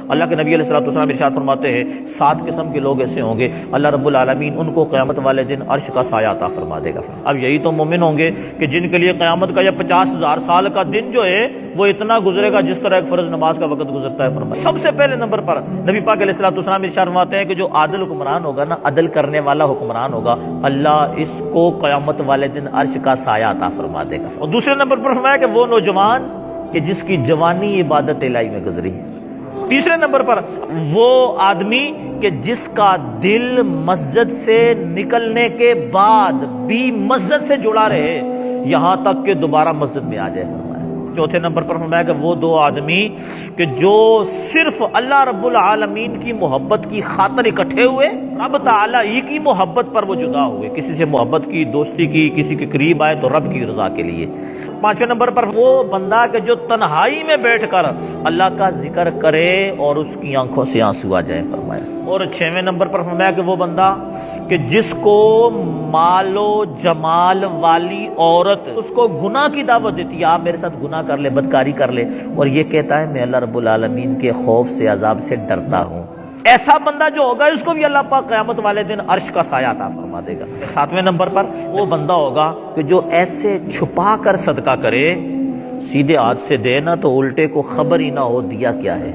اللہ کے نبی علیہ الصلوۃ والسلام ارشاد فرماتے ہیں 7 قسم کے لوگ ایسے ہوں گے اللہ رب العالمین ان کو قیامت والے دن عرش کا سایہ عطا فرما دے گا۔ اب یہی تو مومن ہوں گے کہ جن کے لیے قیامت کا یہ 50,000 سال کا دن جو ہے وہ اتنا گزرے گا جس طرح ایک فرض نماز کا وقت گزرتا ہے۔ فرمایا سب سے پہلے نمبر پر نبی پاک علیہ الصلوۃ والسلام ارشاد فرماتے ہیں کہ جو عادل حکمران ہوگا نا، عدل کرنے والا حکمران ہوگا، اللہ اس کو قیامت والے دن عرش کا سایہ عطا فرما دے گا۔ اور دوسرے نمبر پر فرمایا کہ وہ نوجوان کہ جس کی جوانی عبادت الہی میں گزری ہے۔ تیسرے نمبر پر وہ آدمی کہ جس کا دل مسجد سے نکلنے کے بعد بھی مسجد سے جڑا رہے یہاں تک کہ دوبارہ مسجد میں آ جائے۔ چوتھے نمبر پر فرمایا کہ وہ 2 آدمی کہ جو صرف اللہ رب العالمین کی محبت کی خاطر اکٹھے ہوئے، رب تعالیٰ ہی کی محبت پر وہ جدا ہوئے، کسی سے محبت کی، دوستی کی، کسی کے قریب آئے تو رب کی رضا کے لیے۔ پانچویں نمبر پر وہ بندہ کہ جو تنہائی میں بیٹھ کر اللہ کا ذکر کرے اور اس کی آنکھوں سے آنسو آ جائیں فرمایا۔ اور 6ویں نمبر پر فرمایا کہ وہ بندہ کہ جس کو مال و جمال والی عورت اس کو گناہ کی دعوت دیتی ہے، آپ میرے ساتھ گناہ کر لے، بدکاری کر لے، اور یہ کہتا ہے میں اللہ رب العالمین کے خوف سے، عذاب سے ڈرتا ہوں، ایسا بندہ جو ہوگا اس کو بھی اللہ پاک قیامت والے دن عرش کا سایہ عطا فرما دے گا۔ 7ویں نمبر پر وہ بندہ ہوگا کہ جو ایسے چھپا کر صدقہ کرے، سیدھے ہاتھ سے دے نا تو الٹے کو خبر ہی نہ ہو دیا کیا ہے۔